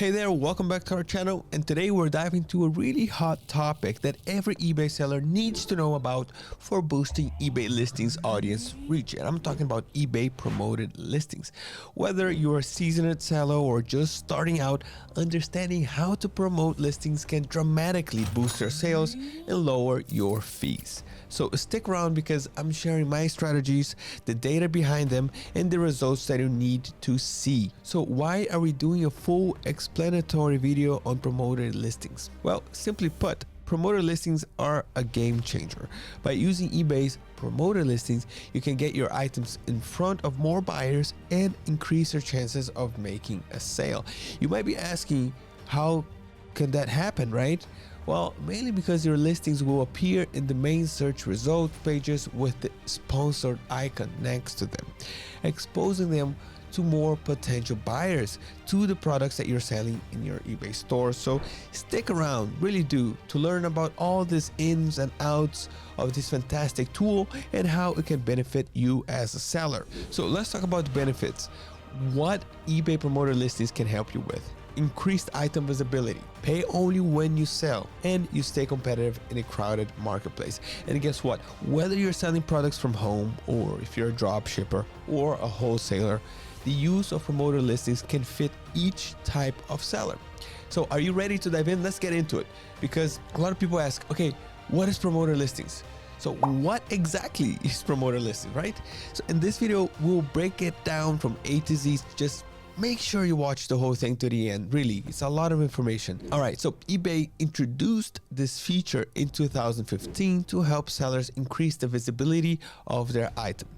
Hey there, welcome back to our channel, and today we're diving into a really hot topic that every eBay seller needs to know about for boosting eBay listings audience reach. And I'm talking about eBay promoted listings. Whether you're a seasoned seller or just starting out, understanding how to promote listings can dramatically boost your sales and lower your fees. So stick around because I'm sharing my strategies, the data behind them, and the results that you need to see. So why are we doing a full explanatory video on promoted listings? Well, simply put, promoted listings are a game changer. By using eBay's promoted listings, you can get your items in front of more buyers and increase your chances of making a sale. You might be asking, how can that happen, right? Well, mainly because your listings will appear in the main search results pages with the sponsored icon next to them, exposing them to more potential buyers to the products that you're selling in your eBay store. So stick around, really do, to learn about all these ins and outs of this fantastic tool and how it can benefit you as a seller. So let's talk about the benefits. What eBay promoted listings can help you with: increased item visibility, pay only when you sell, and you stay competitive in a crowded marketplace. And guess what? Whether you're selling products from home, or if you're a drop shipper or a wholesaler, the use of promoted listings can fit each type of seller. So are you ready to dive in? Let's get into it, because a lot of people ask, okay, what is promoted listings? So what exactly is promoted listing, right? So in this video, we'll break it down from A to Z. Just make sure you watch the whole thing to the end. Really, it's a lot of information. All right, so eBay introduced this feature in 2015 to help sellers increase the visibility of their items.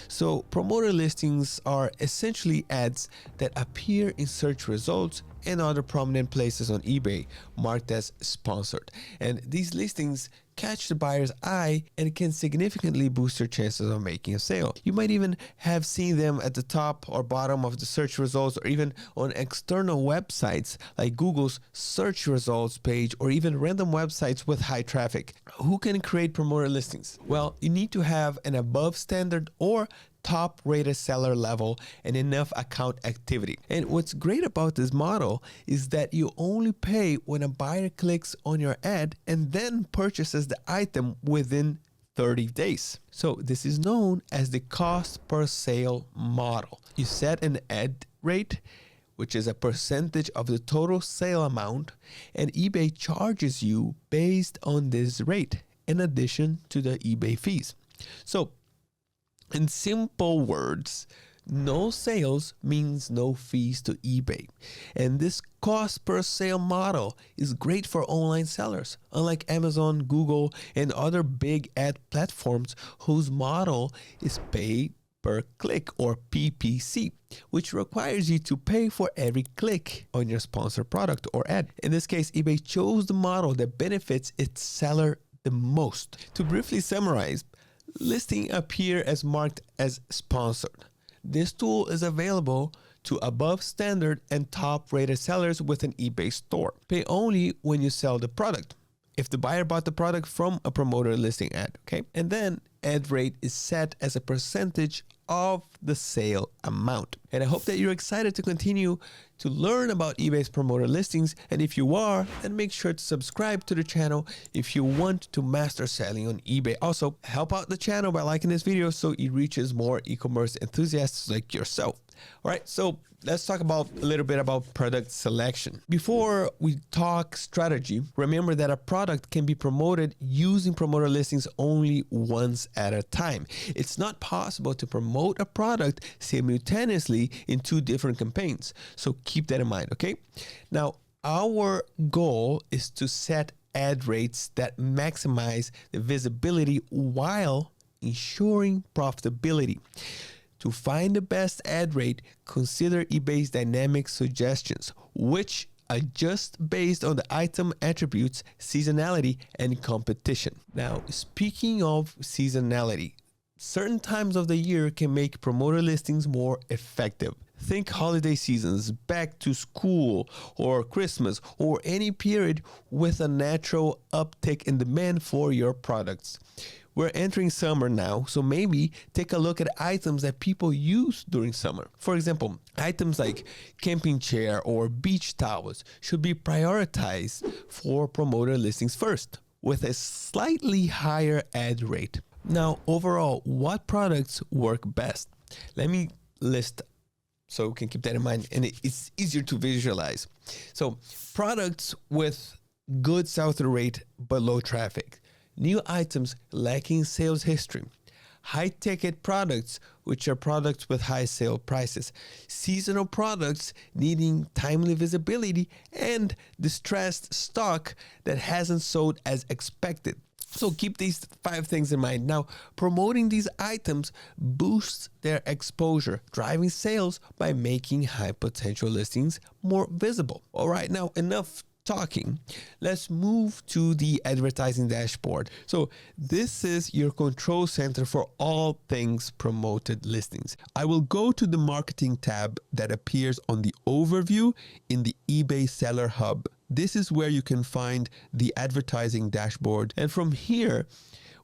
So promoted listings are essentially ads that appear in search results and other prominent places on eBay marked as sponsored. And these listings catch the buyer's eye and can significantly boost your chances of making a sale. You might even have seen them at the top or bottom of the search results, or even on external websites like Google's search results page, or even random websites with high traffic. Who can create promoted listings? Well, you need to have an above standard or top rated seller level and enough account activity. And what's great about this model is that you only pay when a buyer clicks on your ad and then purchases the item within 30 days. So this is known as the cost per sale model. You set an ad rate, which is a percentage of the total sale amount, and eBay charges you based on this rate in addition to the eBay fees. So in simple words, no sales means no fees to eBay. And this cost per sale model is great for online sellers, unlike Amazon, Google, and other big ad platforms whose model is pay per click, or PPC, which requires you to pay for every click on your sponsored product or ad. In this case, eBay chose the model that benefits its seller the most. To briefly summarize, listing appear as marked as sponsored. This tool is available to above standard and top rated sellers with an eBay store. Pay only when you sell the product, if the buyer bought the product from a promoted listing ad, okay? And then ad rate is set as a percentage of the sale amount. And I hope that you're excited to continue to learn about eBay's promoted listings. And if you are, then make sure to subscribe to the channel if you want to master selling on eBay. Also, help out the channel by liking this video so it reaches more e-commerce enthusiasts like yourself. All right, so let's talk a little bit about product selection. Before we talk strategy, remember that a product can be promoted using promoted listings only once at a time. It's not possible to promote a product simultaneously in two different campaigns. So keep that in mind, okay? Now, our goal is to set ad rates that maximize the visibility while ensuring profitability. To find the best ad rate, consider eBay's dynamic suggestions, which adjust based on the item attributes, seasonality, and competition. Now, speaking of seasonality, certain times of the year can make promoted listings more effective. Think holiday seasons, back to school, or Christmas, or any period with a natural uptick in demand for your products. We're entering summer now, so maybe take a look at items that people use during summer. For example, items like camping chair or beach towels should be prioritized for promoted listings first, with a slightly higher ad rate. Now, overall, what products work best? Let me list so you can keep that in mind, and it's easier to visualize. So, products with good sell-through rate but low traffic, new items lacking sales history, high-ticket products, which are products with high sale prices, seasonal products needing timely visibility, and distressed stock that hasn't sold as expected. So keep these 5 things in mind. Now, promoting these items boosts their exposure, driving sales by making high potential listings more visible. All right, now enough talking. Let's move to the advertising dashboard. So this is your control center for all things promoted listings. I will go to the marketing tab that appears on the overview in the eBay Seller Hub. This is where you can find the advertising dashboard. And from here,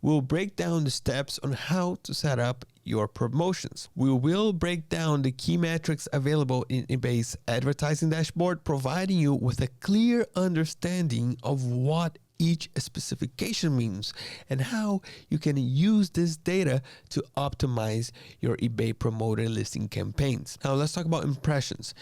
we'll break down the steps on how to set up your promotions. We will break down the key metrics available in eBay's advertising dashboard, providing you with a clear understanding of what each specification means and how you can use this data to optimize your eBay promoted listing campaigns. Now let's talk about impressions.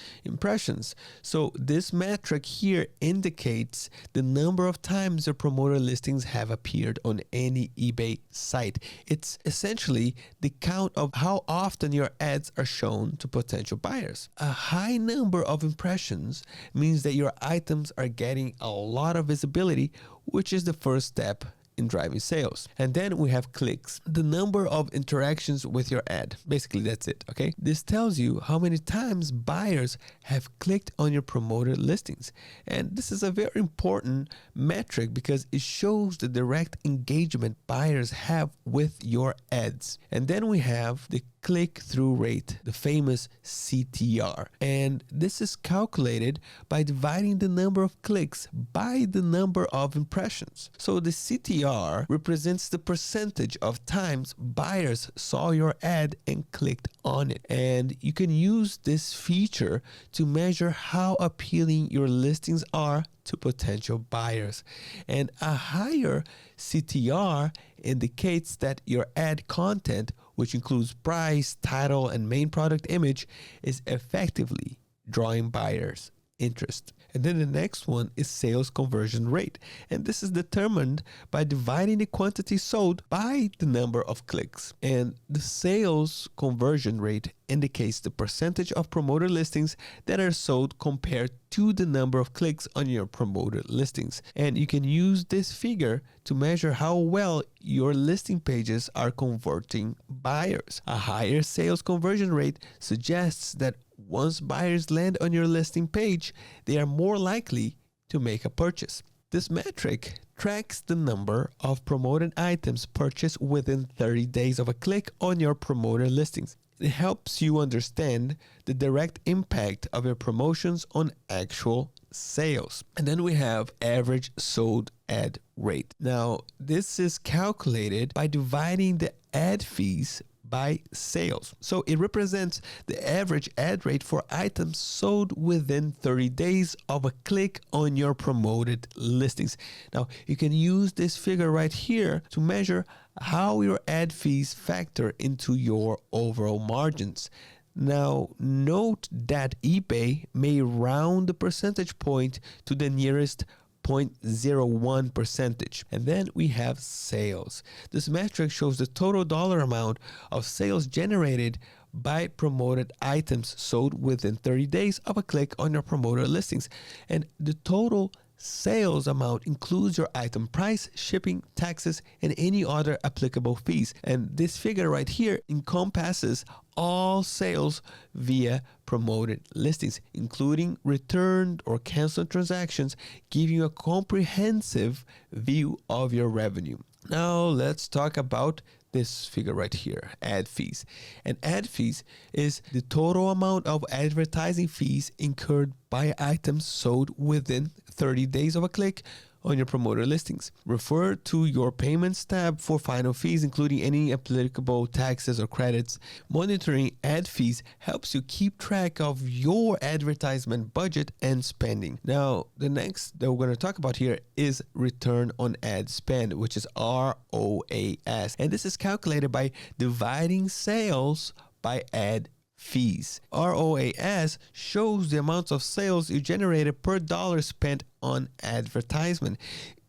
So this metric here indicates the number of times your promoted listings have appeared on any eBay site. It's essentially the count of how often your ads are shown to potential buyers. A high number of impressions means that your items are getting a lot of visibility, which is the first step in driving sales. And then we have clicks, the number of interactions with your ad. Basically, that's it, okay? This tells you how many times buyers have clicked on your promoted listings. And this is a very important metric because it shows the direct engagement buyers have with your ads. And then we have the click-through rate, the famous CTR. And this is calculated by dividing the number of clicks by the number of impressions. So the CTR represents the percentage of times buyers saw your ad and clicked on it. And you can use this feature to measure how appealing your listings are to potential buyers. And a higher CTR indicates that your ad content, which includes price, title, and main product image, is effectively drawing buyers' interest. And then the next one is sales conversion rate. And this is determined by dividing the quantity sold by the number of clicks. And the sales conversion rate indicates the percentage of promoted listings that are sold compared to the number of clicks on your promoted listings. And you can use this figure to measure how well your listing pages are converting buyers. A higher sales conversion rate suggests that once buyers land on your listing page, they are more likely to make a purchase. This metric tracks the number of promoted items purchased within 30 days of a click on your promoted listings. It helps you understand the direct impact of your promotions on actual sales. And then we have average sold ad rate. Now, this is calculated by dividing the ad fees by sales. So it represents the average ad rate for items sold within 30 days of a click on your promoted listings. Now, you can use this figure right here to measure how your ad fees factor into your overall margins. Now, note that eBay may round the percentage point to the nearest 0.01 percentage. And then we have sales. This metric shows the total dollar amount of sales generated by promoted items sold within 30 days of a click on your promoted listings. And the total sales amount includes your item price, shipping, taxes, and any other applicable fees. And this figure right here encompasses all sales via promoted listings, including returned or canceled transactions, giving you a comprehensive view of your revenue. Now let's talk about this figure right here, ad fees. And ad fees is the total amount of advertising fees incurred by items sold within 30 days of a click on your promoted listings. Refer to your payments tab for final fees, including any applicable taxes or credits. Monitoring ad fees helps you keep track of your advertisement budget and spending. Now, the next that we're going to talk about here is return on ad spend, which is ROAS. And this is calculated by dividing sales by ad fees. ROAS shows the amount of sales you generated per dollar spent on advertisement.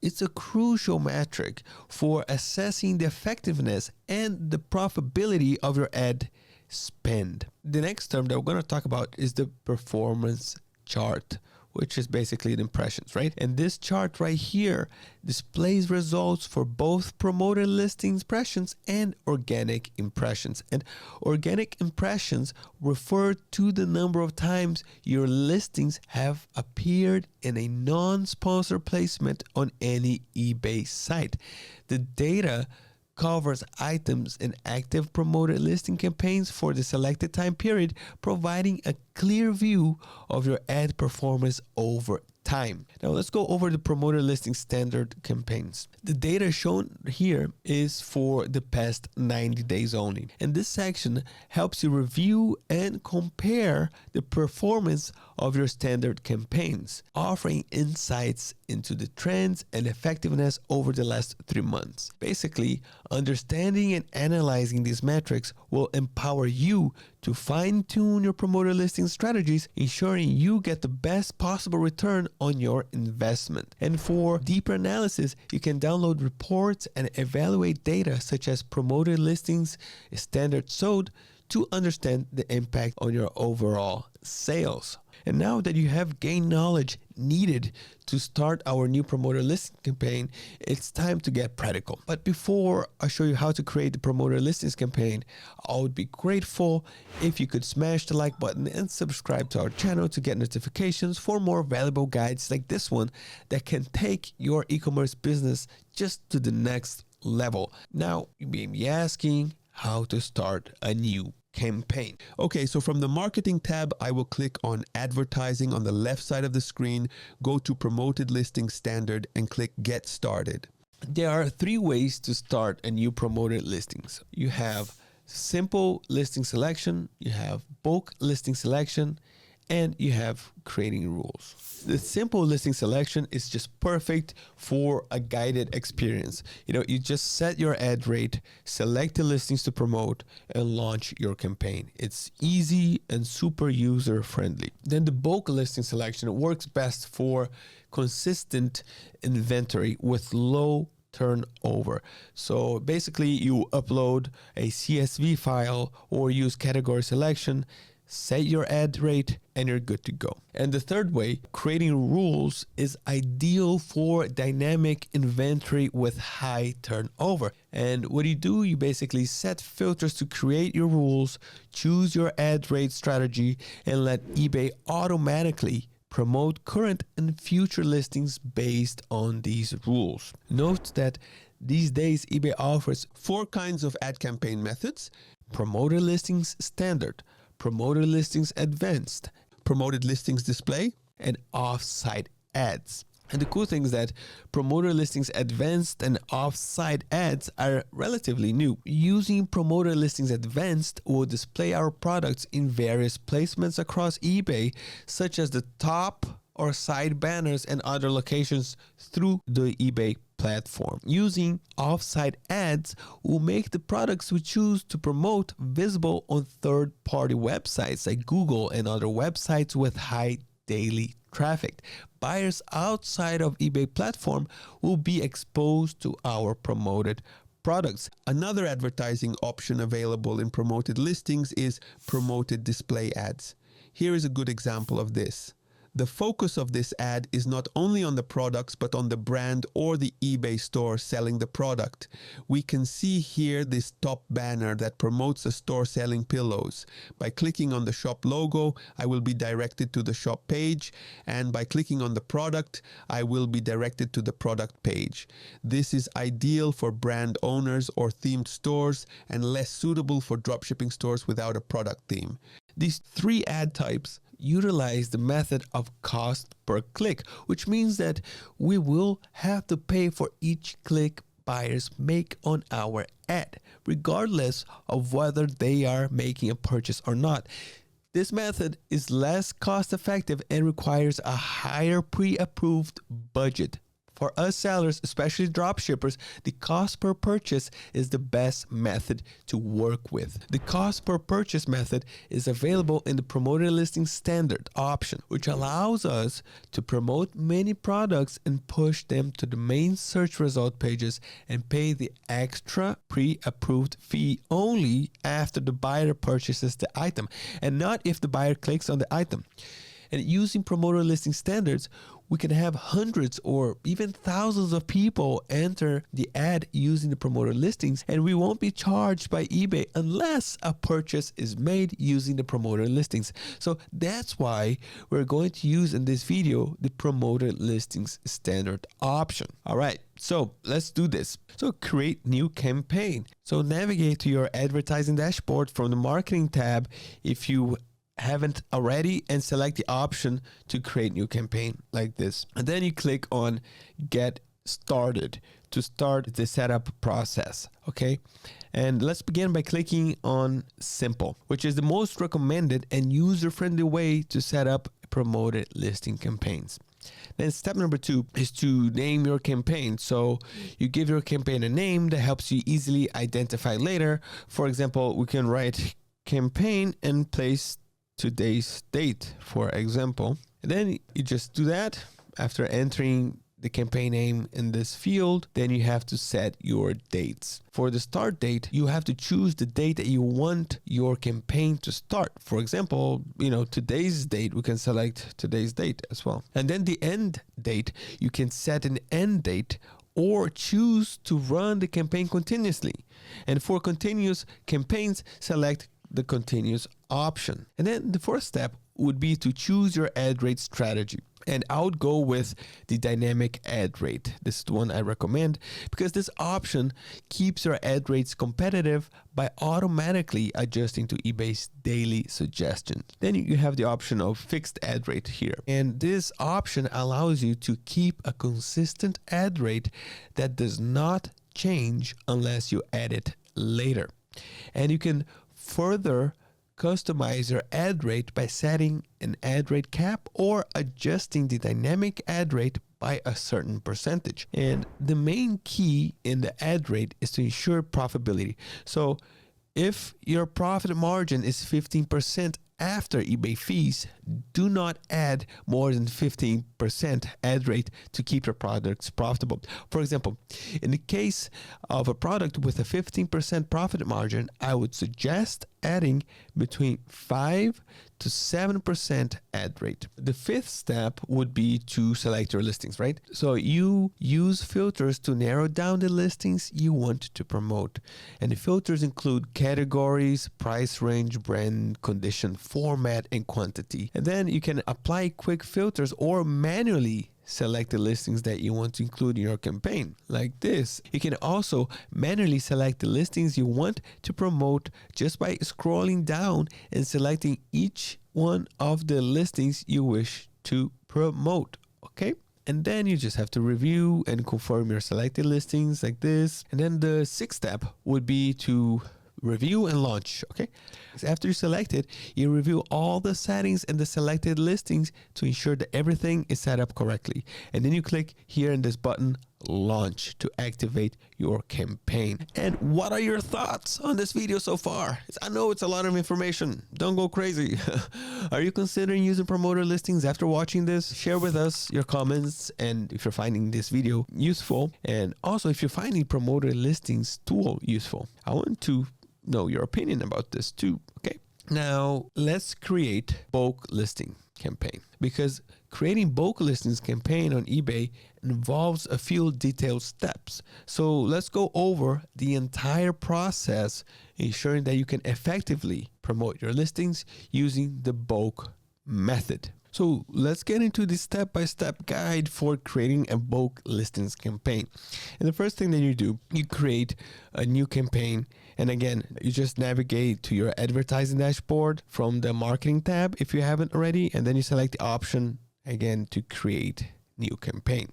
It's a crucial metric for assessing the effectiveness and the profitability of your ad spend. The next term that we're going to talk about is the performance chart, which is basically the impressions, right? And this chart right here displays results for both promoted listing impressions and organic impressions. And organic impressions refer to the number of times your listings have appeared in a non-sponsored placement on any eBay site. The data covers items in active promoted listing campaigns for the selected time period, providing a clear view of your ad performance over time. Now let's go over the promoted listing standard campaigns. The data shown here is for the past 90 days only. And this section helps you review and compare the performance of your standard campaigns, offering insights into the trends and effectiveness over the last 3 months. Basically, understanding and analyzing these metrics will empower you to fine-tune your promoted listing strategies, ensuring you get the best possible return on your investment. And for deeper analysis, you can download reports and evaluate data such as promoted listings, standard sold, to understand the impact on your overall sales. And now that you have gained knowledge needed to start our new promoter listing campaign, it's time to get practical. But before I show you how to create the promoter listings campaign, I would be grateful if you could smash the like button and subscribe to our channel to get notifications for more valuable guides like this one that can take your e-commerce business just to the next level. Now, you may be asking how to start a new campaign. Okay, so from the marketing tab, I will click on advertising on the left side of the screen, go to promoted listing standard and click get started. There are 3 ways to start a new promoted listings. You have simple listing selection, you have bulk listing selection, and you have creating rules. The simple listing selection is just perfect for a guided experience. You just set your ad rate, select the listings to promote, and launch your campaign. It's easy and super user friendly. Then the bulk listing selection works best for consistent inventory with low turnover. So basically you upload a CSV file or use category selection, set your ad rate, and you're good to go. And the third way, creating rules, is ideal for dynamic inventory with high turnover. And what you do, you basically set filters to create your rules, choose your ad rate strategy, and let eBay automatically promote current and future listings based on these rules. Note that these days eBay offers 4 kinds of ad campaign methods: promoted listings standard, promoted listings advanced, promoted listings display, and off-site ads. And the cool thing is that promoted listings advanced and off-site ads are relatively new. Using promoted listings advanced will display our products in various placements across eBay, such as the top or side banners and other locations through the eBay platform. Using off-site ads will make the products we choose to promote visible on third-party websites like Google and other websites with high daily traffic. Buyers outside of eBay platform will be exposed to our promoted products. Another advertising option available in promoted listings is promoted display ads. Here is a good example of this. The focus of this ad is not only on the products, but on the brand or the eBay store selling the product. We can see here this top banner that promotes a store selling pillows. By clicking on the shop logo, I will be directed to the shop page, and by clicking on the product, I will be directed to the product page. This is ideal for brand owners or themed stores and less suitable for dropshipping stores without a product theme. These 3 ad types utilize the method of cost per click, which means that we will have to pay for each click buyers make on our ad, regardless of whether they are making a purchase or not. This method is less cost effective and requires a higher pre-approved budget. For us sellers, especially drop shippers, the cost per purchase is the best method to work with. The cost per purchase method is available in the promoted listing standard option, which allows us to promote many products and push them to the main search result pages and pay the extra pre-approved fee only after the buyer purchases the item and not if the buyer clicks on the item. And using promoted listing standards, we can have hundreds or even thousands of people enter the ad using the promoted listings, and we won't be charged by eBay unless a purchase is made using the promoted listings. So that's why we're going to use in this video the promoted listings standard option. All right, so let's do this. So create new campaign. So navigate to your advertising dashboard from the marketing tab if you haven't already, and select the option to create new campaign like this. And then you click on get started to start the setup process. Okay. And let's begin by clicking on simple, which is the most recommended and user-friendly way to set up promoted listing campaigns. Then step number 2 is to name your campaign. So you give your campaign a name that helps you easily identify later. For example, we can write campaign and place today's date, for example. And then you just do that. After entering the campaign name in this field, then you have to set your dates. For the start date, you have to choose the date that you want your campaign to start. For example, today's date, we can select today's date as well. And then the end date, you can set an end date or choose to run the campaign continuously. And for continuous campaigns, select the continuous option. And then the fourth step would be to choose your ad rate strategy. And I would go with the dynamic ad rate. This is the one I recommend because this option keeps your ad rates competitive by automatically adjusting to eBay's daily suggestions. Then you have the option of fixed ad rate here. And this option allows you to keep a consistent ad rate that does not change unless you add it later. And you can further customize your ad rate by setting an ad rate cap or adjusting the dynamic ad rate by a certain percentage. And the main key in the ad rate is to ensure profitability. So if your profit margin is 15% after eBay fees, do not add more than 15% ad rate to keep your products profitable. For example, in the case of a product with a 15% profit margin, I would suggest adding between 5 to 7% ad rate. The fifth step would be to select your listings, right? So you use filters to narrow down the listings you want to promote. And the filters include categories, price range, brand, condition, format, and quantity. And then you can apply quick filters or manually select the listings that you want to include in your campaign, like this. You can also manually select the listings you want to promote just by scrolling down and selecting each one of the listings you wish to promote. Okay? And then you just have to review and confirm your selected listings like this. And then the sixth step would be to review and launch. Okay, so after you select it, you review all the settings and the selected listings to ensure that everything is set up correctly. And then you click here in this button, launch, to activate your campaign. And what are your thoughts on this video so far? I know it's a lot of information. Don't go crazy. Are you considering using promoter listings after watching this? Share with us your comments and if you're finding this video useful, and also if you're finding promoter listings tool useful. I want to know your opinion about this too. Okay, now let's create bulk listing campaign, because creating bulk listings campaign on eBay involves a few detailed steps. So let's go over the entire process, ensuring that you can effectively promote your listings using the bulk method. So let's get into the step-by-step guide for creating a bulk listings campaign. And the first thing that you do, you create a new campaign. And again, you just navigate to your advertising dashboard from the marketing tab if you haven't already. And then you select the option again to create new campaign.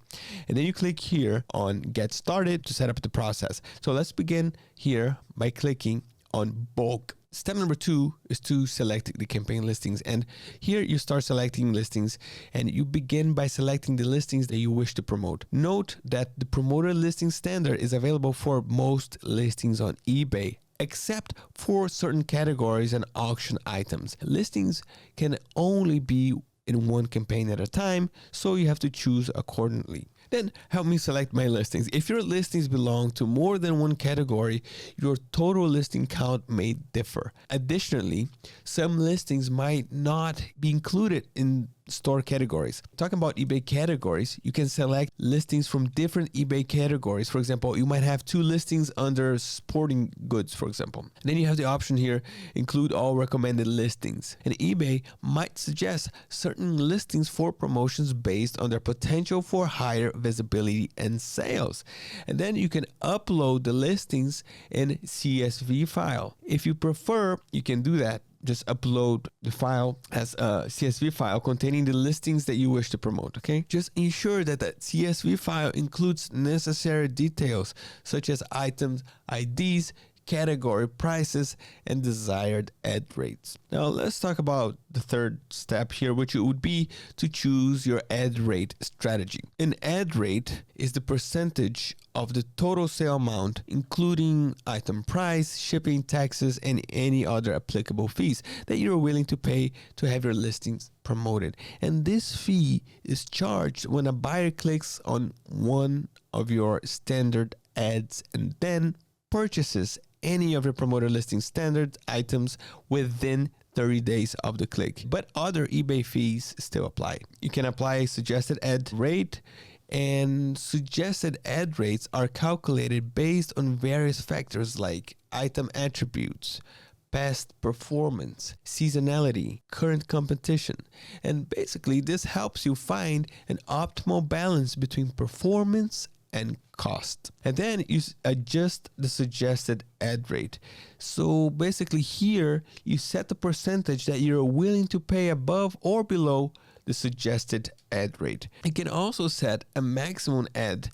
And then you click here on get started to set up the process. So let's begin here by clicking on bulk. Step number 2 is to select the campaign listings. And here you start selecting listings and you begin by selecting the listings that you wish to promote. Note that the promoted listing standard is available for most listings on eBay, except for certain categories and auction items. Listings can only be in one campaign at a time, so you have to choose accordingly. Then help me select my listings. If your listings belong to more than one category, your total listing count may differ. Additionally, some listings might not be included in store categories. Talking about eBay categories, you can select listings from different eBay categories. For example, you might have 2 listings under sporting goods, for example. And then you have the option here, include all recommended listings. And eBay might suggest certain listings for promotions based on their potential for higher visibility and sales. And then you can upload the listings in CSV file. If you prefer, you can do that. Just upload the file as a CSV file containing the listings that you wish to promote, okay? Just ensure that that CSV file includes necessary details such as items, IDs, category prices, and desired ad rates. Now let's talk about the third step here, which would be to choose your ad rate strategy. An ad rate is the percentage of the total sale amount, including item price, shipping, taxes, and any other applicable fees that you're willing to pay to have your listings promoted. And this fee is charged when a buyer clicks on one of your standard ads and then purchases any of your promoted listing standard items within 30 days of the click. But other eBay fees still apply. You can apply a suggested ad rate, and suggested ad rates are calculated based on various factors like item attributes, past performance, seasonality, current competition. And basically this helps you find an optimal balance between performance and cost. And then you adjust the suggested ad rate. So basically here you set the percentage that you're willing to pay above or below the suggested ad rate. You can also set a maximum ad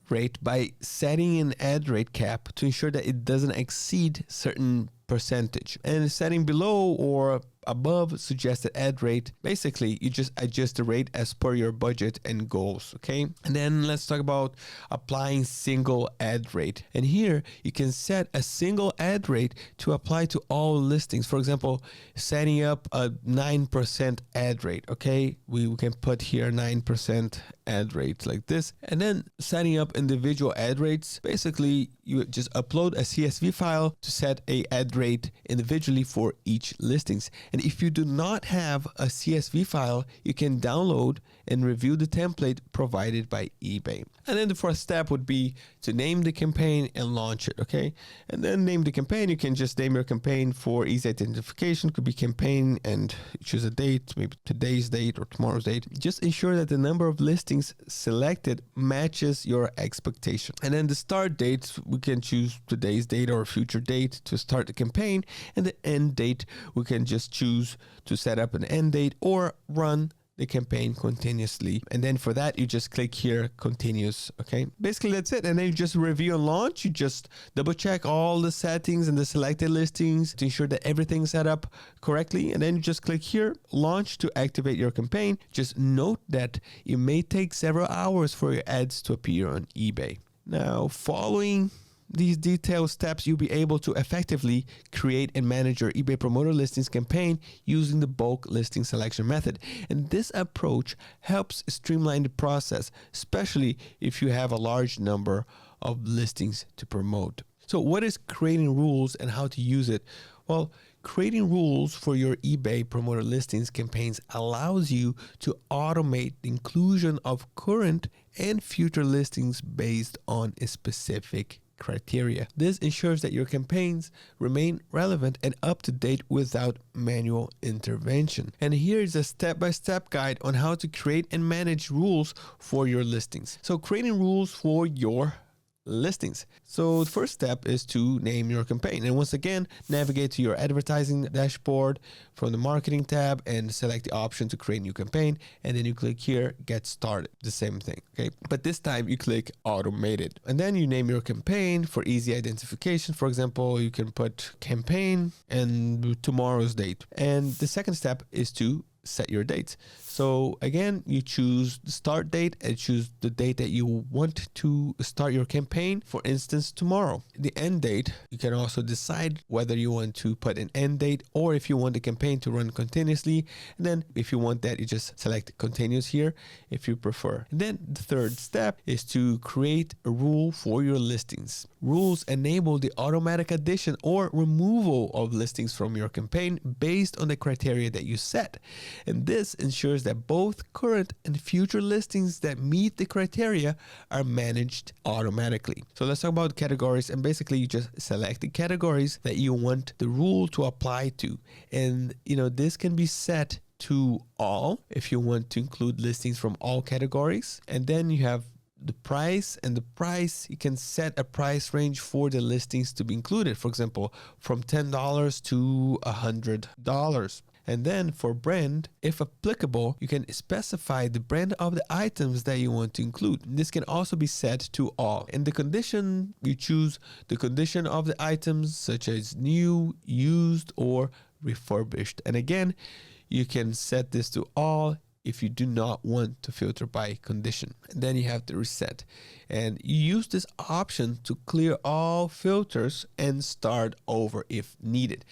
rate by setting an ad rate cap to ensure that it doesn't exceed certain percentage. And setting below or above suggested ad rate, basically you just adjust the rate as per your budget and goals, okay? And then let's talk about applying single ad rate. And here you can set a single ad rate to apply to all listings. For example, setting up a 9% ad rate, okay? We can put here 9% ad rate like this. And then setting up individual ad rates, basically you just upload a CSV file to set a ad rate individually for each listings. And if you do not have a CSV file, you can download and review the template provided by eBay. And then the fourth step would be to name the campaign and launch it, okay? And then name the campaign. You can just name your campaign for easy identification. Could be campaign and choose a date, maybe today's date or tomorrow's date. Just ensure that the number of listings selected matches your expectation. And then the start date, we can choose today's date or a future date to start the campaign. And the end date, we can just choose to set up an end date or run the campaign continuously. And then for that, you just click here, continuous, okay? Basically, that's it. And then you just review and launch. You just double check all the settings and the selected listings to ensure that everything's set up correctly. And then you just click here, launch to activate your campaign. Just note that it may take several hours for your ads to appear on eBay. Now, following these detailed steps, you'll be able to effectively create and manage your eBay promoter listings campaign using the bulk listing selection method. And this approach helps streamline the process, especially if you have a large number of listings to promote. So what is creating rules and how to use it? Well, creating rules for your eBay promoter listings campaigns allows you to automate the inclusion of current and future listings based on specific criteria. This ensures that your campaigns remain relevant and up to date without manual intervention. And here is a step-by-step guide on how to create and manage rules for your listings. So creating rules for your listings. So the first step is to name your campaign, and once again navigate to your advertising dashboard from the marketing tab and select the option to create a new campaign, and then you click here, get started. The same thing, okay, but this time you click automated, and then you name your campaign for easy identification. For example, you can put campaign and tomorrow's date. And the second step is to set your dates. So again, you choose the start date and choose the date that you want to start your campaign. For instance, tomorrow. The end date, you can also decide whether you want to put an end date or if you want the campaign to run continuously. And then if you want that, you just select continuous here if you prefer. And then the third step is to create a rule for your listings. Rules enable the automatic addition or removal of listings from your campaign based on the criteria that you set. And this ensures that both current and future listings that meet the criteria are managed automatically. So let's talk about categories, and basically you just select the categories that you want the rule to apply to. And this can be set to all if you want to include listings from all categories. And then you have the price, and the price, you can set a price range for the listings to be included. For example, from $10 to $100. And then for brand, if applicable, you can specify the brand of the items that you want to include. This can also be set to all. In the condition, you choose the condition of the items such as new, used, or refurbished. And again, you can set this to all if you do not want to filter by condition. And then you have to reset. And you use this option to clear all filters and start over if needed.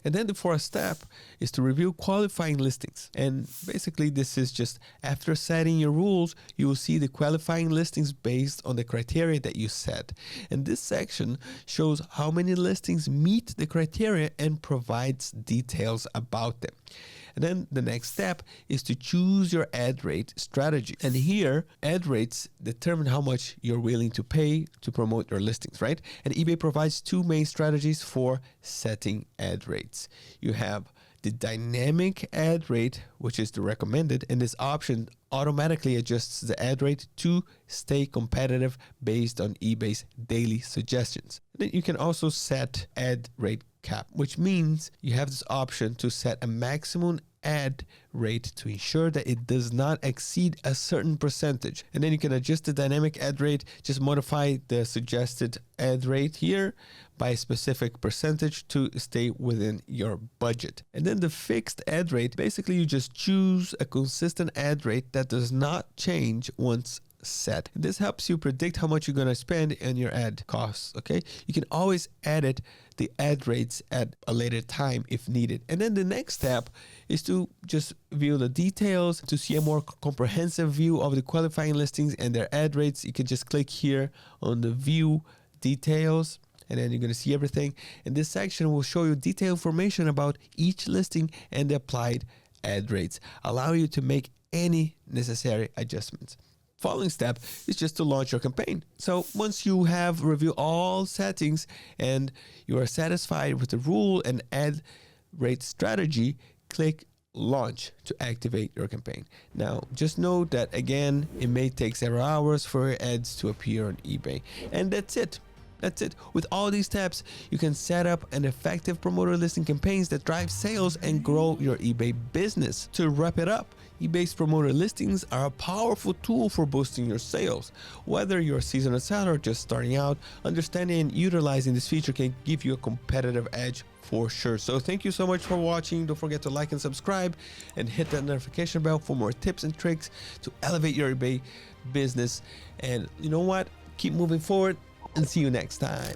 And then the fourth step is to review qualifying listings. And basically this is just after setting your rules, you will see the qualifying listings based on the criteria that you set. And this section shows how many listings meet the criteria and provides details about them. And then the next step is to choose your ad rate strategy. And here, ad rates determine how much you're willing to pay to promote your listings, right? And eBay provides two main strategies for setting ad rates. You have the dynamic ad rate, which is the recommended, and this option automatically adjusts the ad rate to stay competitive based on eBay's daily suggestions. Then you can also set ad rate cap, which means you have this option to set a maximum ad rate to ensure that it does not exceed a certain percentage. And then you can adjust the dynamic ad rate, just modify the suggested ad rate here by a specific percentage to stay within your budget. And then the fixed ad rate, basically you just choose a consistent ad rate that does not change once set. This helps you predict how much you're going to spend in your ad costs, okay? You can always edit the ad rates at a later time if needed. And then the next step is to just view the details. To see a more comprehensive view of the qualifying listings and their ad rates, you can just click here on the view details, and then you're going to see everything. And this section will show you detailed information about each listing and the applied ad rates, allow you to make any necessary adjustments. Following step is just to launch your campaign. So once you have reviewed all settings and you are satisfied with the rule and ad rate strategy, click launch to activate your campaign. Now, just note that again, it may take several hours for your ads to appear on eBay. And that's it. That's it. With all these steps, you can set up an effective promoter listing campaigns that drive sales and grow your eBay business. To wrap it up, eBay's promoter listings are a powerful tool for boosting your sales. Whether you're a seasoned seller or just starting out, understanding and utilizing this feature can give you a competitive edge for sure. So thank you so much for watching. Don't forget to like and subscribe and hit that notification bell for more tips and tricks to elevate your eBay business. And you know what? Keep moving forward, and see you next time.